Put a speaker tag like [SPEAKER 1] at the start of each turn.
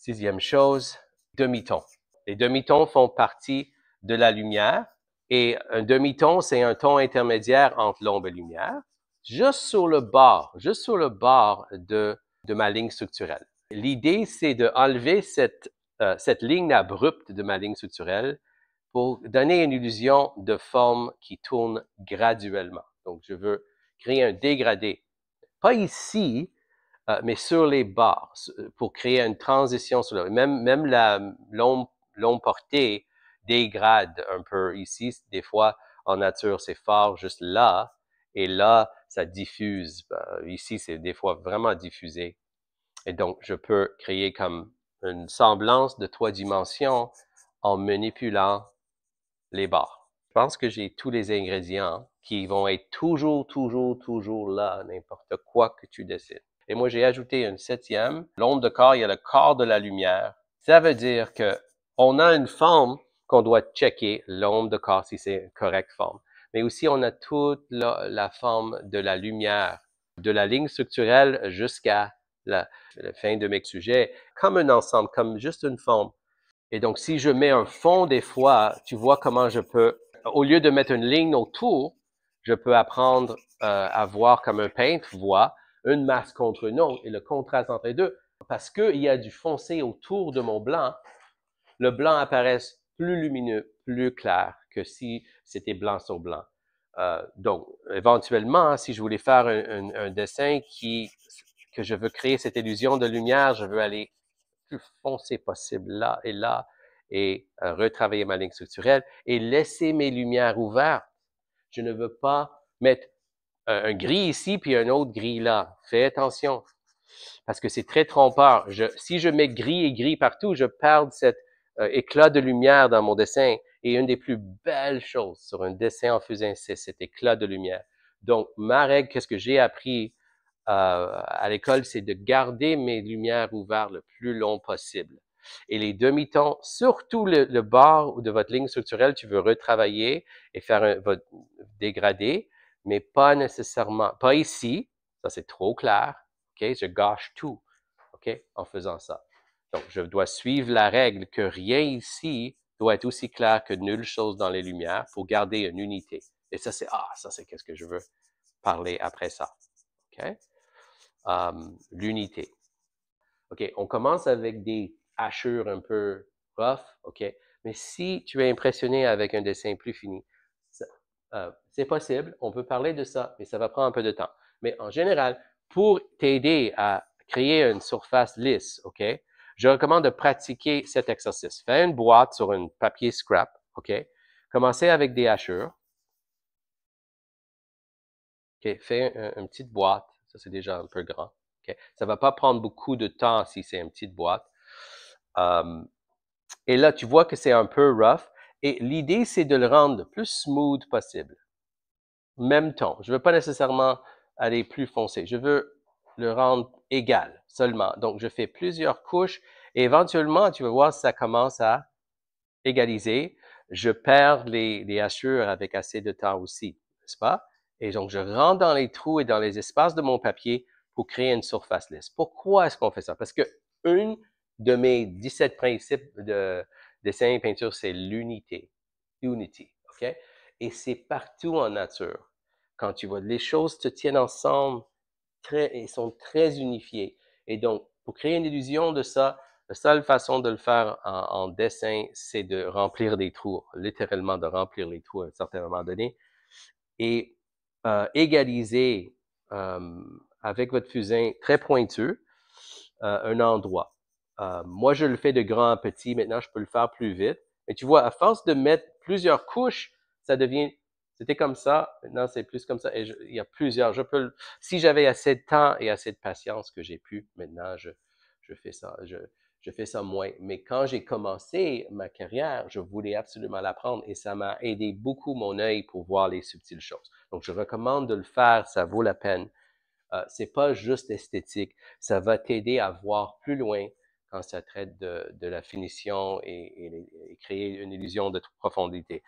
[SPEAKER 1] Sixième chose, demi-ton. Les demi-tons font partie de la lumière et un demi-ton, c'est un ton intermédiaire entre l'ombre et la lumière, juste sur le bord de ma ligne structurelle. L'idée, c'est d'enlever cette ligne abrupte de ma ligne structurelle pour donner une illusion de forme qui tourne graduellement. Donc, je veux créer un dégradé. Pas ici, mais sur les bords, pour créer une transition sur le... Même l'ombre portée dégrade un peu ici. Des fois, en nature, c'est fort juste là, et là, ça diffuse. Ici, c'est des fois vraiment diffusé. Et donc, je peux créer comme une semblance de 3 dimensions en manipulant les bords. Je pense que j'ai tous les ingrédients qui vont être toujours là, n'importe quoi que tu décides. Et moi, j'ai ajouté une septième. L'ombre de corps, il y a le corps de la lumière. Ça veut dire que on a une forme qu'on doit checker, l'ombre de corps, si c'est une correcte forme. Mais aussi, on a toute la forme de la lumière, de la ligne structurelle jusqu'à la fin de mes sujets, comme un ensemble, comme juste une forme. Et donc, si je mets un fond, des fois, tu vois comment je peux, au lieu de mettre une ligne autour, je peux apprendre à voir comme un peintre voit une masse contre une autre et le contraste entre les deux. Parce qu'il y a du foncé autour de mon blanc, le blanc apparaît plus lumineux, plus clair que si c'était blanc sur blanc. Donc, éventuellement, si je voulais faire un dessin que je veux créer cette illusion de lumière, je veux aller plus foncé possible là et retravailler ma ligne structurelle et laisser mes lumières ouvertes. Je ne veux pas mettre un gris ici puis un autre gris là. Fais attention parce que c'est très trompeur. Si je mets gris et gris partout, je perds cet éclat de lumière dans mon dessin. Et une des plus belles choses sur un dessin en fusain, c'est cet éclat de lumière. Donc, ma règle, qu'est-ce que j'ai appris à l'école, c'est de garder mes lumières ouvertes le plus long possible. Et les demi-tons, surtout le bord de votre ligne structurelle, tu veux retravailler et faire votre dégradé, mais pas nécessairement, pas ici, ça c'est trop clair, ok? Je gâche tout, ok? En faisant ça. Donc, je dois suivre la règle que rien ici doit être aussi clair que nulle chose dans les lumières pour garder une unité. Et ça, c'est qu'est-ce que je veux parler après ça, ok? L'unité. OK, on commence avec des hachures un peu rough, OK? Mais si tu es impressionné avec un dessin plus fini, c'est possible, on peut parler de ça, mais ça va prendre un peu de temps. Mais en général, pour t'aider à créer une surface lisse, OK? Je recommande de pratiquer cet exercice. Fais une boîte sur un papier scrap, OK? Commencez avec des hachures. OK, fais une petite boîte. Ça, c'est déjà un peu grand. Okay? Ça va pas prendre beaucoup de temps si c'est une petite boîte. Et là, tu vois que c'est un peu rough. Et l'idée, c'est de le rendre le plus smooth possible. Même ton. Je veux pas nécessairement aller plus foncé. Je veux le rendre égal seulement. Donc, je fais plusieurs couches et éventuellement, tu vas voir, ça commence à égaliser. Je perds les hachures avec assez de temps aussi, n'est-ce pas? Et donc, je rentre dans les trous et dans les espaces de mon papier pour créer une surface lisse. Pourquoi est-ce qu'on fait ça? Parce que une de mes 17 principes de dessin et peinture, c'est l'unité. Unity, OK? Et c'est partout en nature. Quand tu vois, les choses se tiennent ensemble et sont très unifiées. Et donc, pour créer une illusion de ça, la seule façon de le faire en dessin, c'est de remplir des trous, littéralement de remplir les trous à un certain moment donné, et égaliser avec votre fusain très pointu un endroit. Moi, je le fais de grand à petit. Maintenant, je peux le faire plus vite. Mais tu vois, à force de mettre plusieurs couches, ça devient... C'était comme ça. Maintenant, c'est plus comme ça. Et il y a plusieurs. Si j'avais assez de temps et assez de patience que j'ai pu, maintenant, je fais ça. Je fais ça moins. Mais quand j'ai commencé ma carrière, je voulais absolument l'apprendre et ça m'a aidé beaucoup mon œil pour voir les subtiles choses. Donc, je recommande de le faire. Ça vaut la peine. C'est pas juste esthétique, ça va t'aider à voir plus loin quand ça traite de la finition et créer une illusion de profondité.